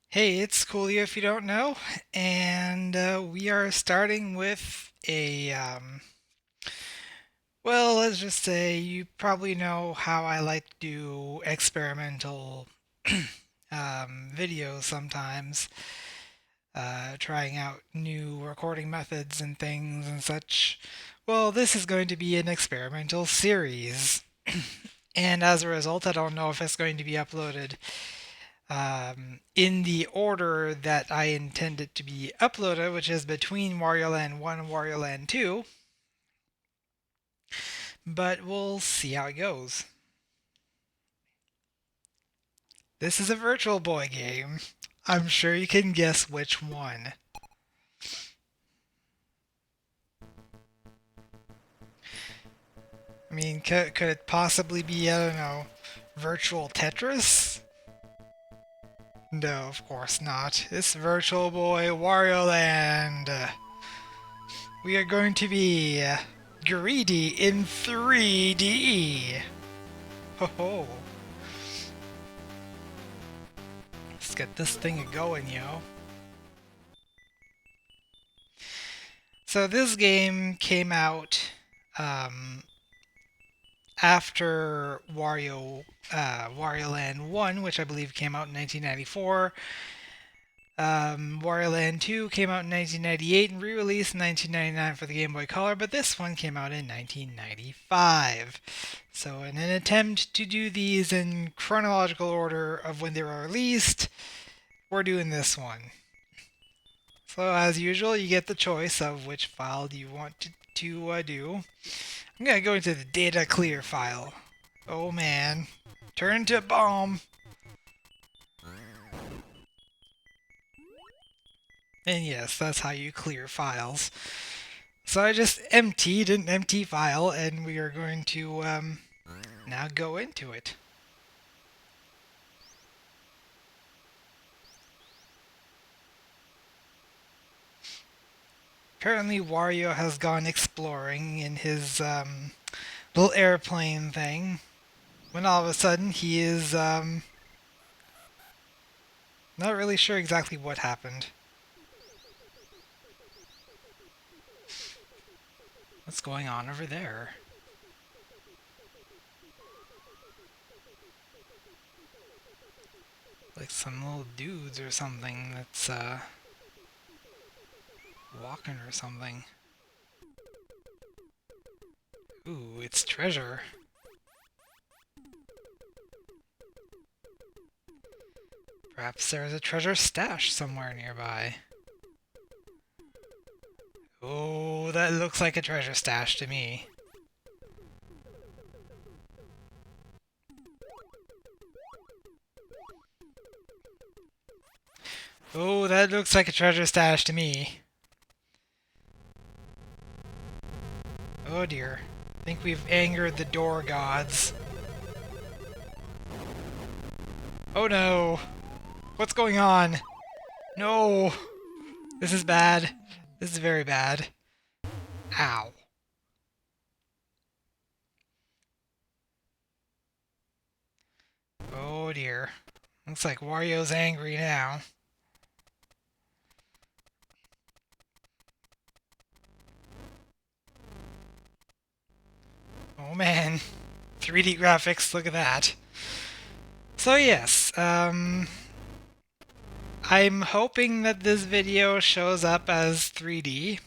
Hey, it's Coolio if you don't know, and we are starting with well, let's just say you probably know how I like to do experimental videos sometimes, trying out new recording methods and things and such. Well, this is going to be an experimental series, and as a result, I don't know if it's going to be uploaded in the order that I intend it to be uploaded, which is between Wario Land 1 and Wario Land 2. But we'll see how it goes. This is a Virtual Boy game. I'm sure you can guess which one. I mean, could it possibly be, I don't know, Virtual Tetris? No, of course not. It's Virtual Boy Wario Land. We are going to be greedy in 3D. Ho ho. Let's get this thing going, yo. So this game came out um, after Wario Land 1, which I believe came out in 1994. Wario Land 2 came out in 1998 and re-released in 1999 for the Game Boy Color, but this one came out in 1995. So in an attempt to do these in chronological order of when they were released, we're doing this one. So as usual, you get the choice of which file do you want to do. I'm gonna go into the data clear file. Oh man, turn to bomb. And yes, that's how you clear files. So I just emptied an empty file, and we are going to now go into it. Apparently Wario has gone exploring in his little airplane thing, when all of a sudden he is not really sure exactly what happened. What's going on over there? Like some little dudes or something that's walking or something. Ooh, it's treasure. Perhaps there's a treasure stash somewhere nearby. Oh, that looks like a treasure stash to me. Oh, that looks like a treasure stash to me. Oh dear. I think we've angered the door gods. Oh no! What's going on? No! This is bad. This is very bad. Ow. Oh dear. Looks like Wario's angry now. Oh man. 3D graphics, look at that. So yes, I'm hoping that this video shows up as 3D.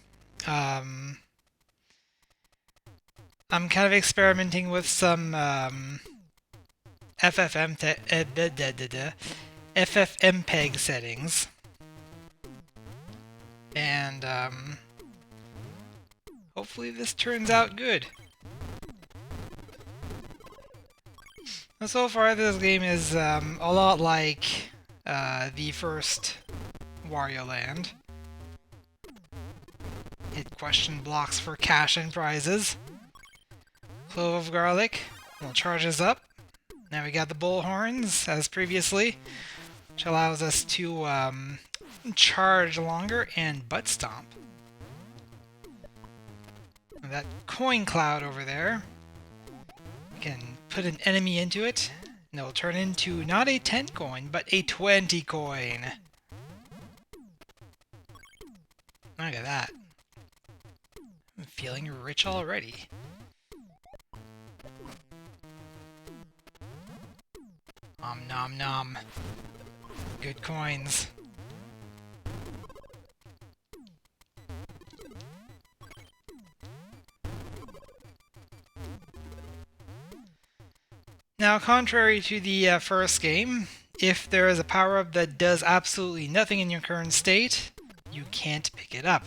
Um, I'm kind of experimenting with some FFmpeg settings, and hopefully this turns out good. So far, this game is a lot like the first Wario Land. Hit question blocks for cash and prizes. Clove of garlic. Well, charges up. Now we got the bull horns, as previously, which allows us to charge longer, and butt stomp. And that coin cloud over there. We can put an enemy into it, and it'll turn into not a 10 coin, but a 20 coin. Look at that. I'm feeling rich already. Om nom nom. Good coins. Now, contrary to the first game, if there is a power-up that does absolutely nothing in your current state, you can't pick it up.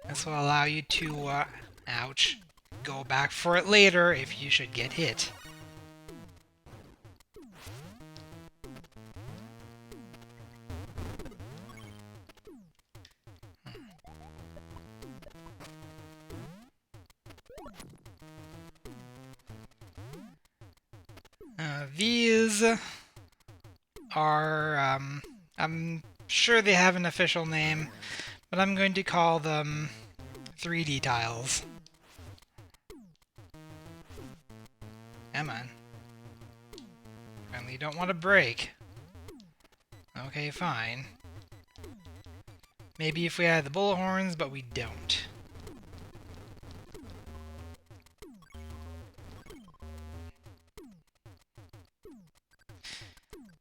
This will allow you to, ouch, go back for it later if you should get hit. These are, I'm sure they have an official name, but I'm going to call them 3D tiles. Come on. Apparently you don't want to break. Okay, fine. Maybe if we had the bullet horns, but we don't.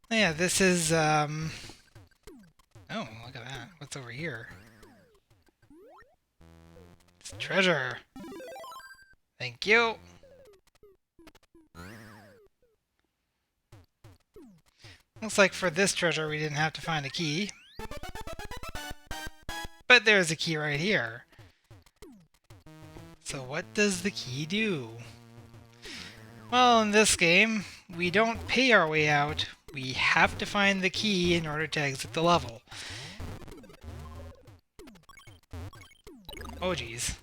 Yeah, this is, oh, look at that. What's over here? It's treasure! Thank you! Looks like for this treasure we didn't have to find a key. But there's a key right here. So what does the key do? Well, in this game, we don't pay our way out. We have to find the key in order to exit the level. Oh, geez.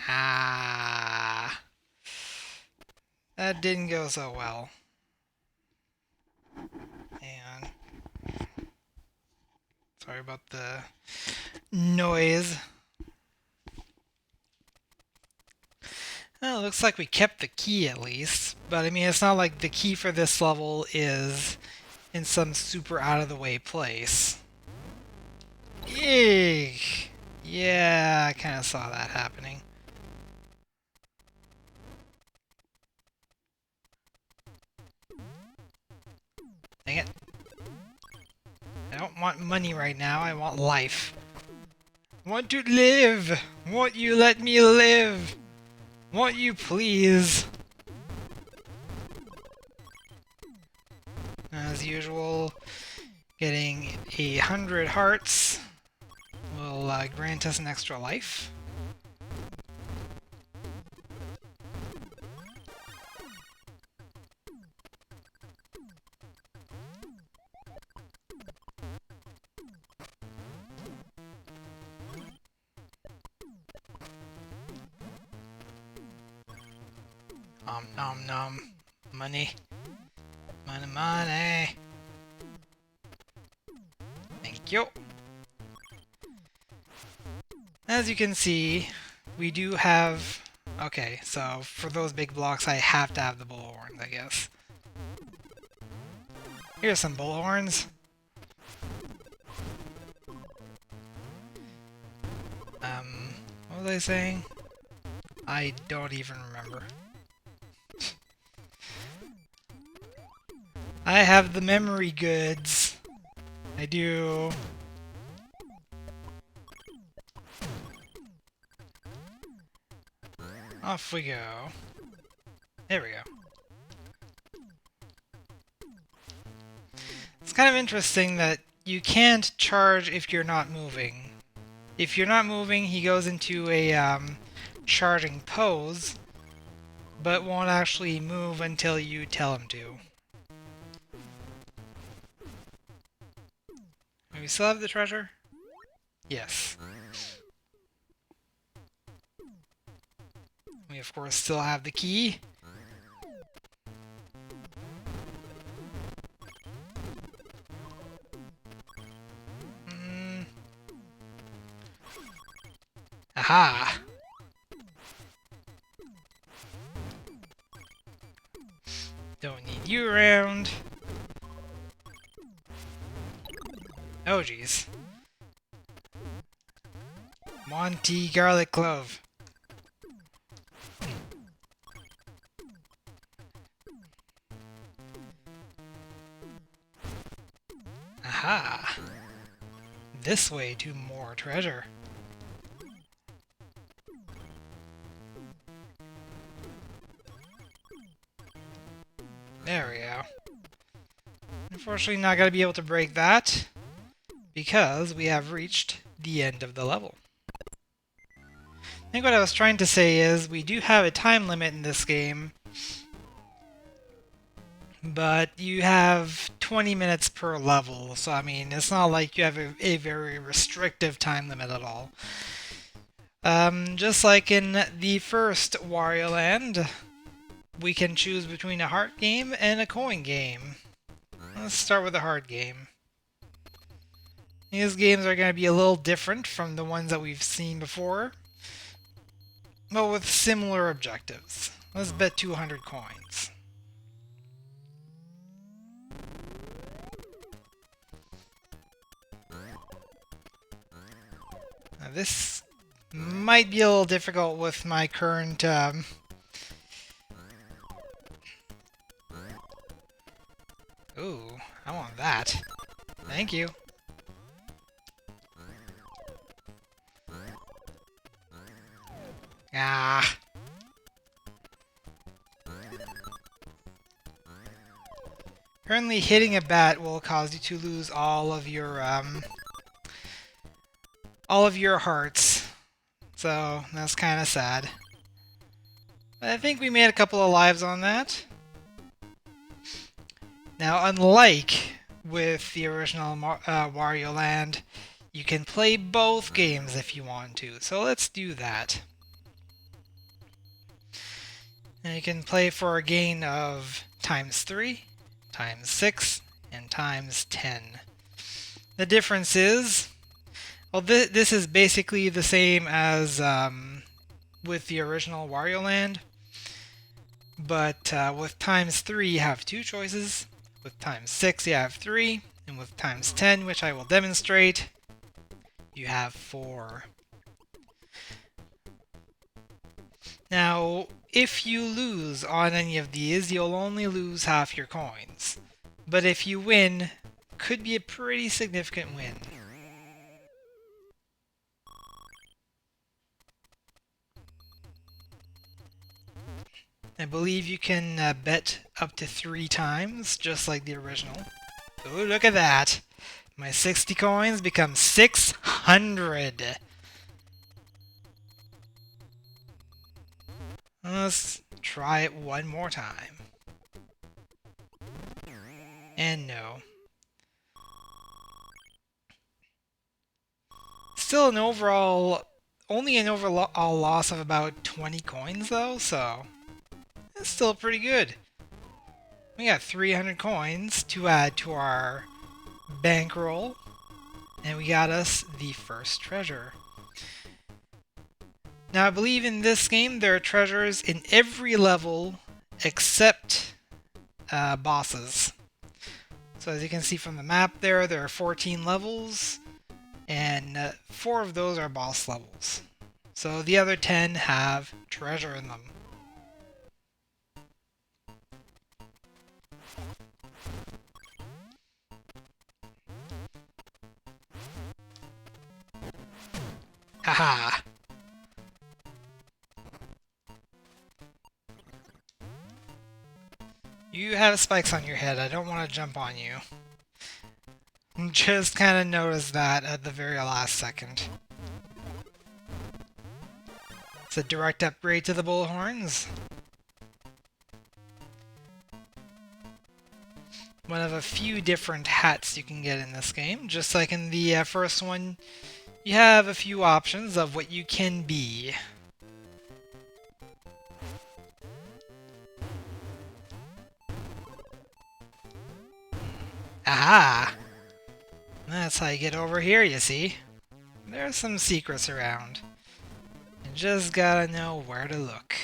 Ah. That didn't go so well. And sorry about the noise. Well, it looks like we kept the key at least, but I mean, it's not like the key for this level is in some super out-of-the-way place. Eek! Yeah, I kind of saw that happening. Dang it. I don't want money right now, I want life. I want to live! Won't you let me live? Won't you please? As usual, getting 100 hearts will grant us an extra life. Nom nom. Money. Money, money. Thank you. As you can see, we do have... Okay, so for those big blocks, I have to have the bullhorns, I guess. Here's some bullhorns. What was I saying? I don't even remember. I have the memory goods. I do. Off we go. There we go. It's kind of interesting that you can't charge if you're not moving. If you're not moving, he goes into a charging pose, but won't actually move until you tell him to. Do we still have the treasure? Yes. We of course still have the key. Aha! Don't need you around. Oh, jeez. Monty garlic clove. Aha! This way to more treasure. There we go. Unfortunately, not going to be able to break that because we have reached the end of the level. I think what I was trying to say is we do have a time limit in this game, but you have 20 minutes per level, so I mean, it's not like you have a very restrictive time limit at all. Just like in the first Wario Land, we can choose between a heart game and a coin game. Let's start with a hard game. These games are going to be a little different from the ones that we've seen before, but with similar objectives. Let's bet 200 coins. Now this might be a little difficult with my current Ooh, I want that. Thank you. Ah. Currently, hitting a bat will cause you to lose all of your hearts. So, that's kind of sad. But I think we made a couple of lives on that. Now, unlike with the original Wario Land, you can play both games if you want to. So let's do that. And you can play for a gain of ×3, ×6, and ×10. The difference is, well, this is basically the same as with the original Wario Land, but with ×3 you have 2 choices, with ×6 you have 3, and with ×10, which I will demonstrate, you have 4. Now, if you lose on any of these, you'll only lose half your coins. But if you win, could be a pretty significant win. I believe you can bet up to 3 times, just like the original. Ooh, look at that! My 60 coins become 600! Let's try it one more time. And no. Still an overall... only an overall loss of about 20 coins, though, so... it's still pretty good. We got 300 coins to add to our bankroll, and we got us the first treasure. Now, I believe in this game there are treasures in every level except bosses. So as you can see from the map there are 14 levels, and 4 of those are boss levels. So the other 10 have treasure in them. Haha! You have spikes on your head, I don't want to jump on you. Just kind of noticed that at the very last second. It's a direct upgrade to the bullhorns. One of a few different hats you can get in this game. Just like in the first one, you have a few options of what you can be. Aha! That's how you get over here, you see. There's some secrets around. You just gotta know where to look.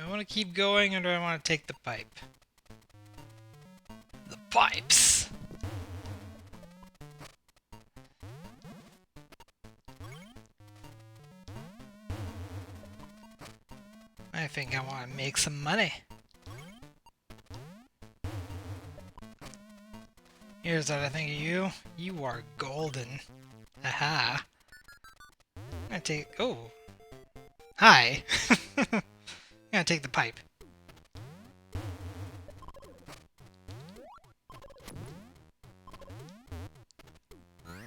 I want to keep going or do I want to take the pipe? The pipes! I think I want to make some money. Here's what I think of you. You are golden. Aha. I'm gonna take... Oh. Hi. I'm gonna take the pipe.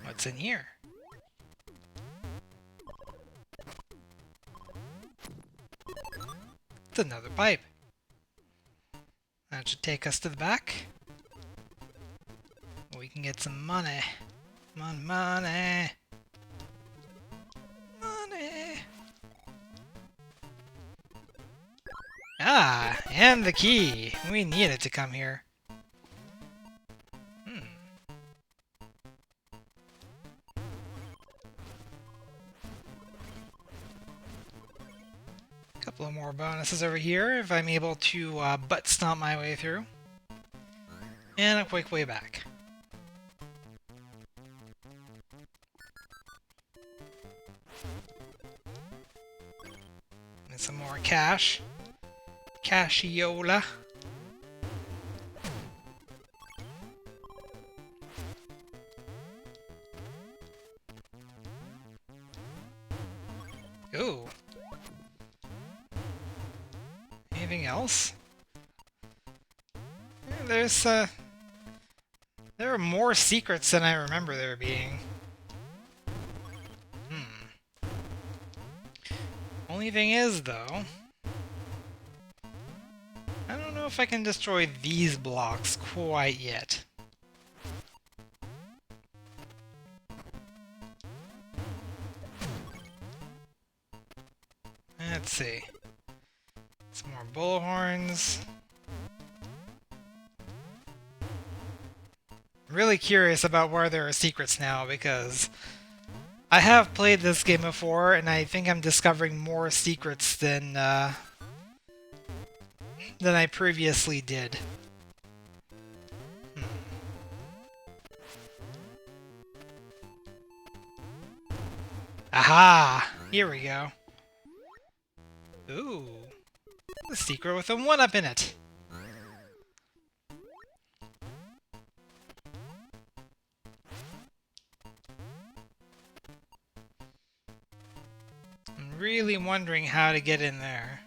What's in here? It's another pipe. That should take us to the back. We can get some money. Money. Money. Ah, and the key. We need it to come here. Couple of more bonuses over here if I'm able to butt stomp my way through. And a quick way back. And some more cash. Cashiola. Ooh. Anything else? Yeah, there are more secrets than I remember there being. Only thing is, though, I don't know if I can destroy these blocks quite yet. Let's see. Some more bullhorns. I'm really curious about where there are secrets now, because I have played this game before, and I think I'm discovering more secrets than I previously did. Aha! Here we go. Ooh. A secret with a 1-up in it. I'm really wondering how to get in there.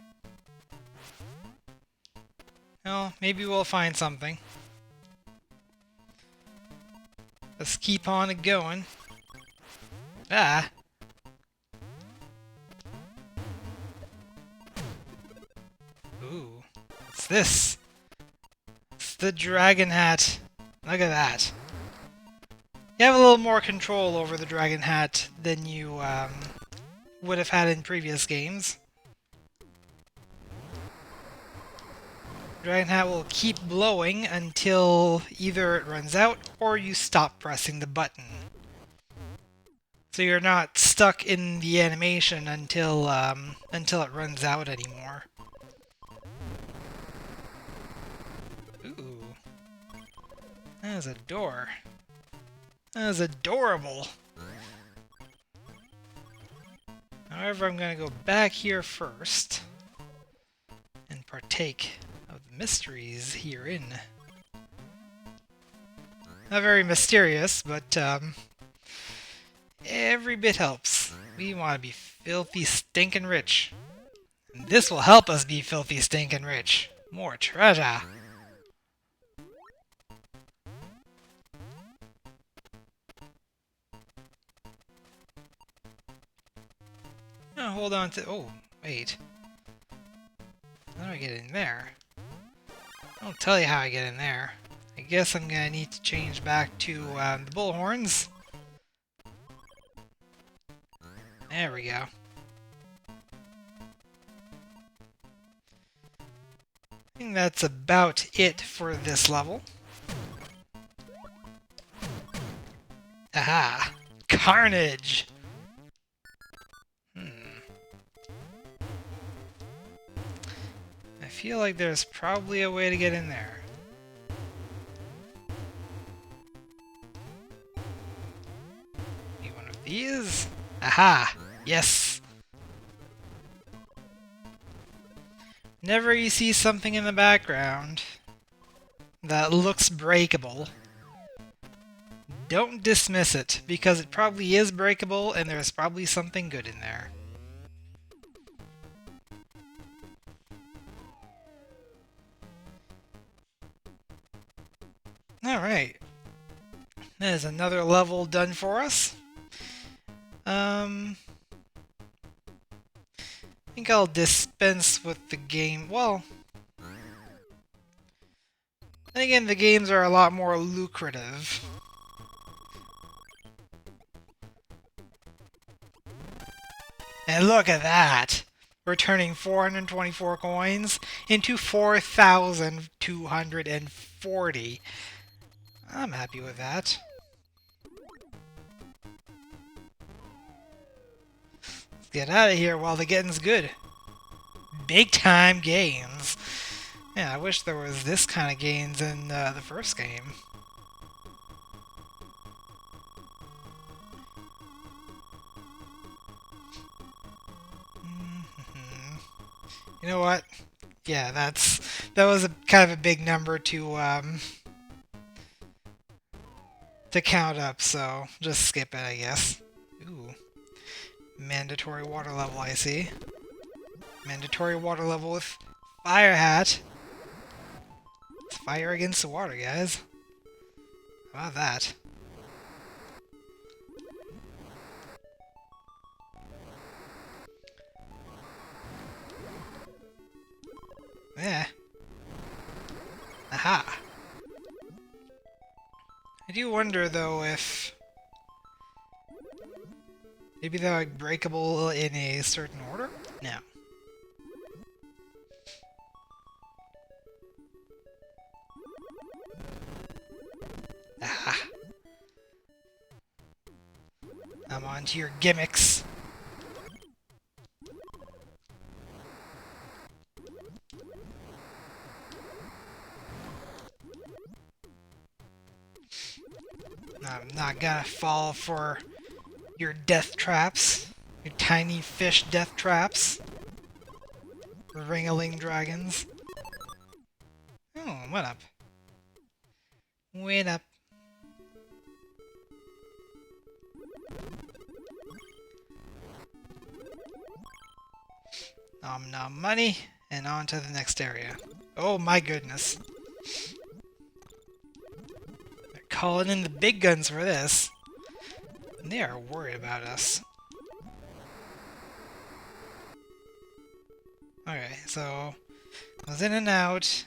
Well, maybe we'll find something. Let's keep on going. Ah! Ooh. What's this? It's the dragon hat. Look at that. You have a little more control over the dragon hat than you would have had in previous games. Dragon hat will keep blowing until either it runs out or you stop pressing the button. So you're not stuck in the animation until it runs out anymore. Ooh. That is a door. That is adorable. However, I'm going to go back here first and partake of the mysteries herein. Not very mysterious, but every bit helps. We want to be filthy stinkin' rich. And this will help us be filthy stinkin' rich. More treasure. Now hold on to... Oh, wait. How do I get in there? I'll tell you how I get in there. I guess I'm gonna need to change back to the bullhorns. There we go. I think that's about it for this level. Aha! Carnage! I feel like there's probably a way to get in there. Maybe one of these? Aha! Yes! Whenever you see something in the background that looks breakable, don't dismiss it, because it probably is breakable and there's probably something good in there. Alright. There's another level done for us. I think I'll dispense with the game. Well, then again, the games are a lot more lucrative. And look at that! We're turning 424 coins into 4,240. I'm happy with that. Let's get out of here while the getting's good. Big time gains. Yeah, I wish there was this kind of gains in the first game. You know what? Yeah, that was a kind of a big number to count up, so just skip it, I guess. Ooh. Mandatory water level, I see. Mandatory water level with fire hat. It's fire against the water, guys. How about that? Yeah. Aha. I do wonder, though, if maybe they're like breakable in a certain order? No. Aha. I'm on to your gimmicks. I'm not gonna fall for your death traps. Your tiny fish death traps. Ring-a-ling dragons. Oh, what up? Wait up. Nom nom money, and on to the next area. Oh my goodness. They're calling in the big guns for this. And they are worried about us. Okay, so I was in and out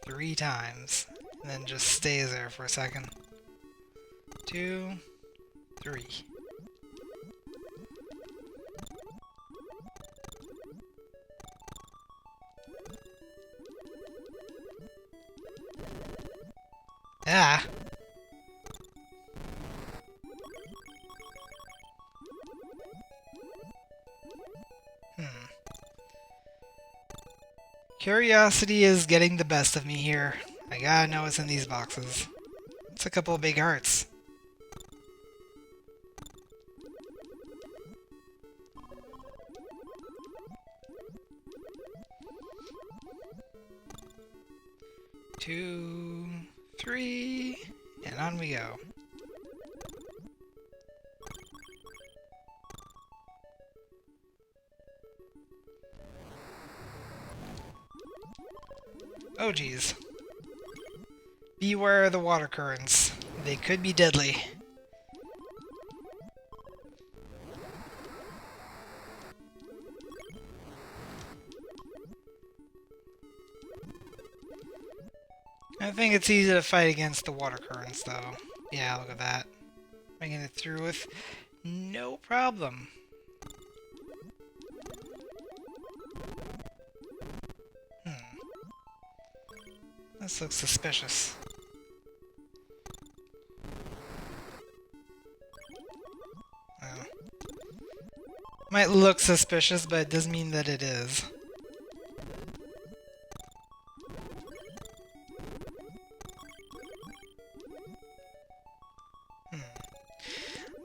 3 times, and then just stays there for a second. 2, 3. Ah! Curiosity is getting the best of me here. I gotta know what's in these boxes. It's a couple of big hearts. Two, 3, and on we go. Oh geez. Beware of the water currents. They could be deadly. I think it's easy to fight against the water currents, though. Yeah, look at that. Making it through with no problem. This looks suspicious. Well, might look suspicious, but it doesn't mean that it is.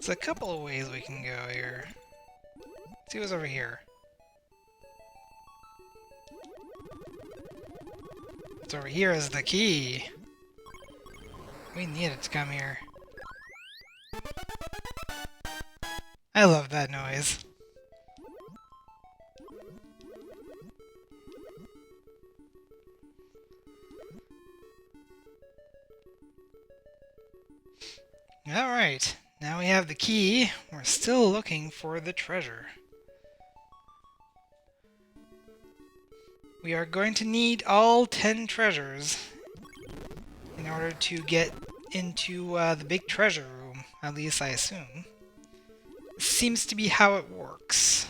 There's a couple of ways we can go here. Let's see what's over here. What's over here is the key. We need it to come here. I love that noise. Alright, now we have the key. We're still looking for the treasure. We are going to need all 10 treasures in order to get into the big treasure room, at least I assume. Seems to be how it works.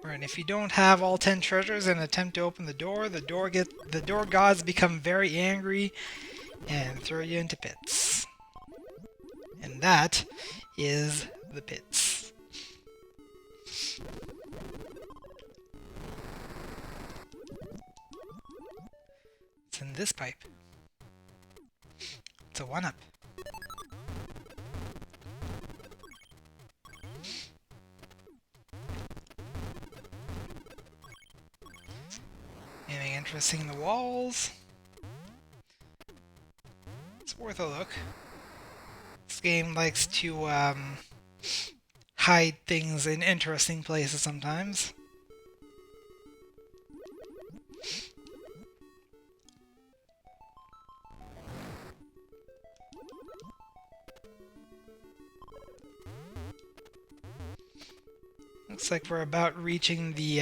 And if you don't have all 10 treasures and attempt to open the door gods become very angry and throw you into pits. And that is the pits. It's in this pipe. It's a 1-up. Anything interesting in the walls? It's worth a look. This game likes to hide things in interesting places sometimes. Looks like we're about reaching the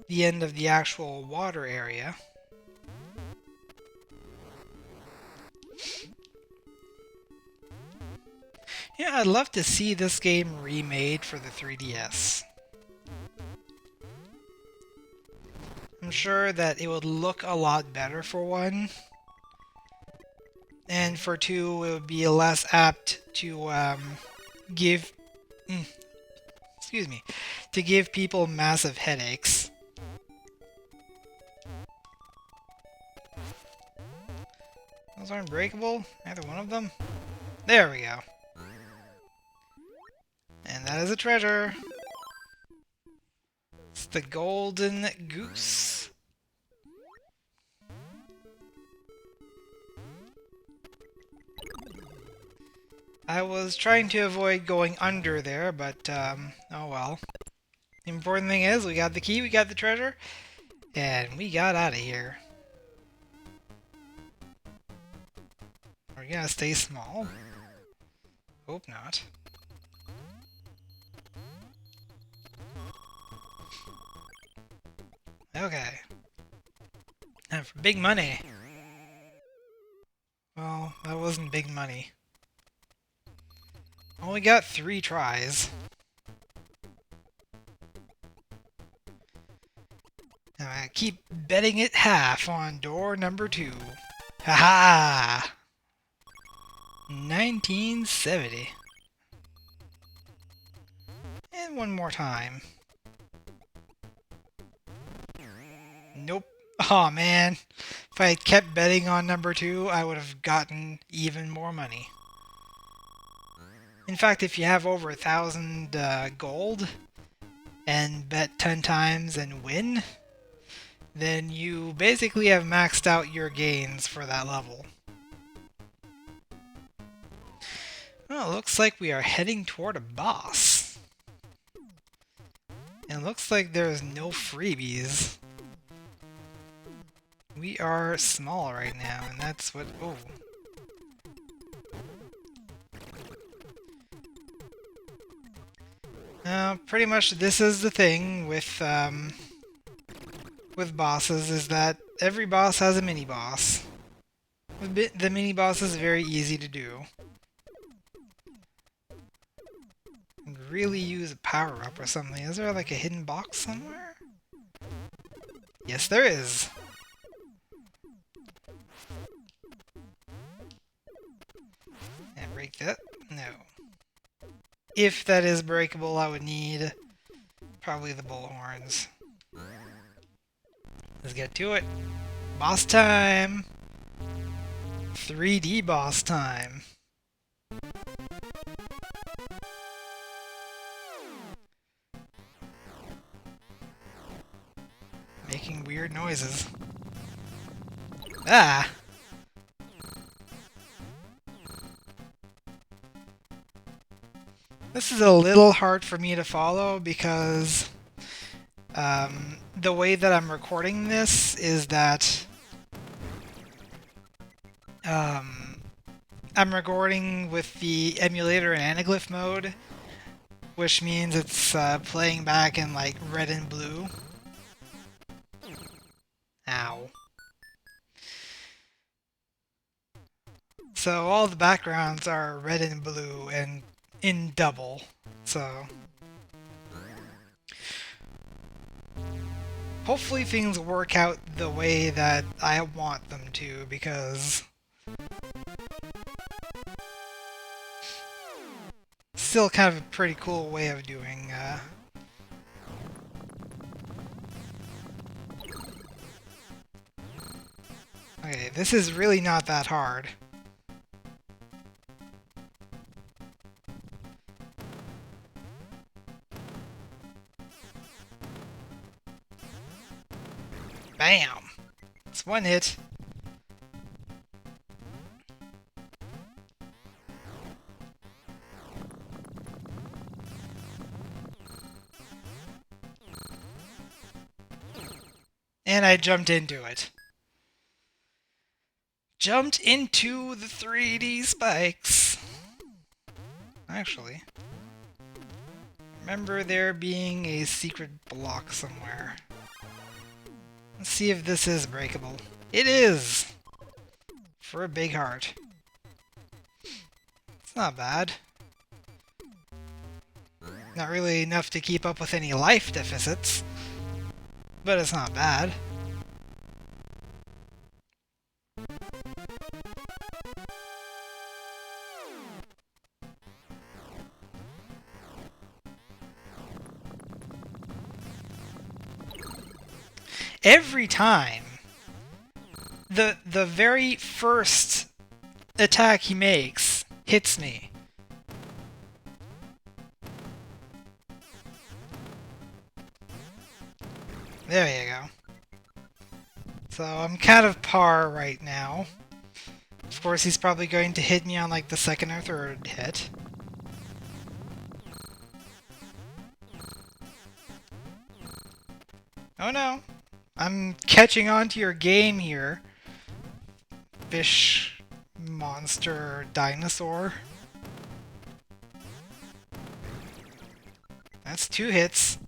end of the actual water area. Yeah, I'd love to see this game remade for the 3DS. I'm sure that it would look a lot better for one. And for two, it would be less apt to give people massive headaches. Those aren't breakable, either one of them. There we go. And that is a treasure. It's the golden goose. I was trying to avoid going under there, but oh well. The important thing is we got the key, we got the treasure, and we got out of here. Are we gonna stay small? Hope not. Okay. And for big money. Well, that wasn't big money. Only got 3 tries. Now I keep betting it half on door number 2. Haha! 1970. And one more time. Nope. Aw, man. If I had kept betting on number 2, I would have gotten even more money. In fact, if you have over 1,000 gold and bet 10 times and win, then you basically have maxed out your gains for that level. Well, it looks like we are heading toward a boss. And it looks like there's no freebies. We are small right now, and that's what... Oh. Pretty much this is the thing with bosses, is that every boss has a mini-boss. The mini-boss is very easy to do. I'd really use a power-up or something. Is there like a hidden box somewhere? Yes, there is! And break that? No. If that is breakable, I would need probably the bullhorns. Let's get to it. Boss time! 3D boss time. Making weird noises. Ah! This is a little hard for me to follow because the way that I'm recording this is that I'm recording with the emulator in anaglyph mode, which means it's playing back in like red and blue. Ow. So all the backgrounds are red and blue and in double. So hopefully things work out the way that I want them to, because still kind of a pretty cool way of doing Okay, this is really not that hard. Bam! It's one hit. And I jumped into it. Jumped into the 3D spikes. Actually, remember there being a secret block somewhere. Let's see if this is breakable. It is! For a big heart. It's not bad. Not really enough to keep up with any life deficits, but it's not bad. Every time, the very first attack he makes hits me. There you go. So I'm kind of par right now. Of course, he's probably going to hit me on like the second or third hit. Oh no! I'm catching on to your game here. Fish, monster, dinosaur. That's 2 hits.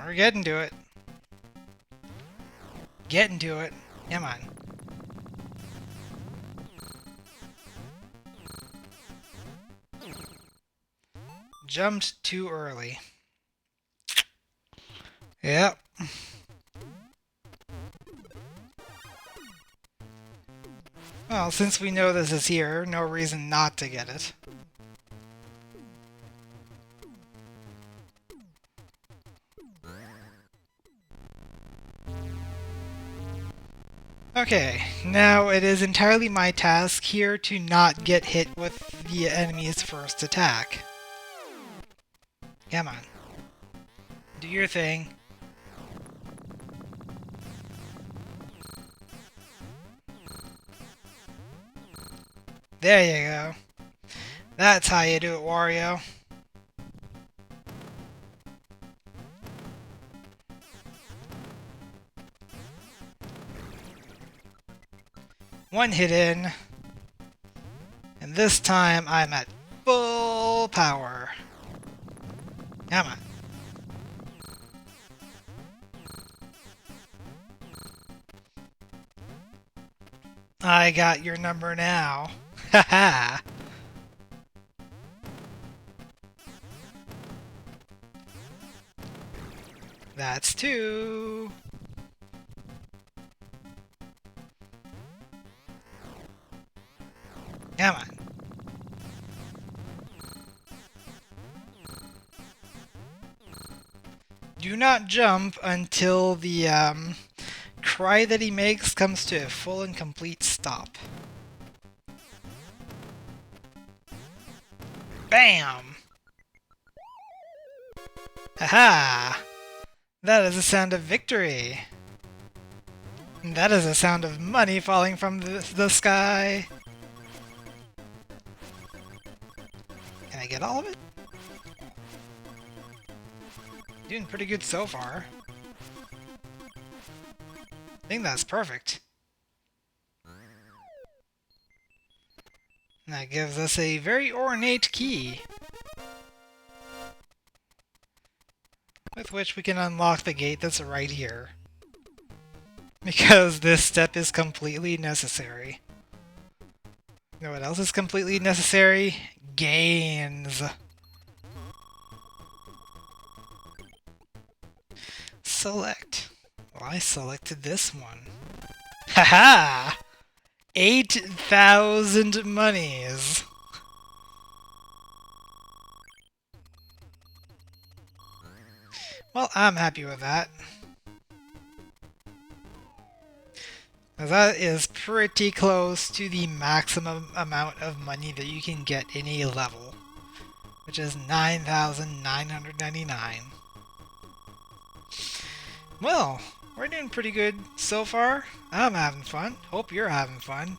We're getting to it. Getting to it. Come on. Jumped too early. Yep. Well, since we know this is here, no reason not to get it. Okay, now it is entirely my task here to not get hit with the enemy's first attack. Come on. Do your thing. There you go. That's how you do it, Wario. One hit in. And this time I'm at full power. Come on. I got your number now. Haha. That's 2. Come on. Do not jump until the cry that he makes comes to a full and complete stop. stop. Bam! Haha! That is the sound of victory! And that is the sound of money falling from the sky! Can I get all of it? Doing pretty good so far. I think that's perfect. And that gives us a very ornate key, with which we can unlock the gate that's right here. Because this step is completely necessary. You know what else is completely necessary? Gains. Select. Well, I selected this one. Haha! 8,000 monies. Well, I'm happy with that. That is pretty close to the maximum amount of money that you can get in a level, which is 9,999. Well, we're doing pretty good so far. I'm having fun. Hope you're having fun.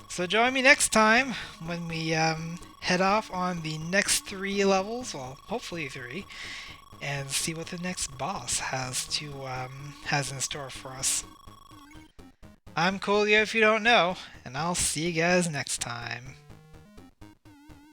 So join me next time when we head off on the next 3 levels, well, hopefully 3, and see what the next boss has in store for us. I'm Coolio if you don't know, and I'll see you guys next time.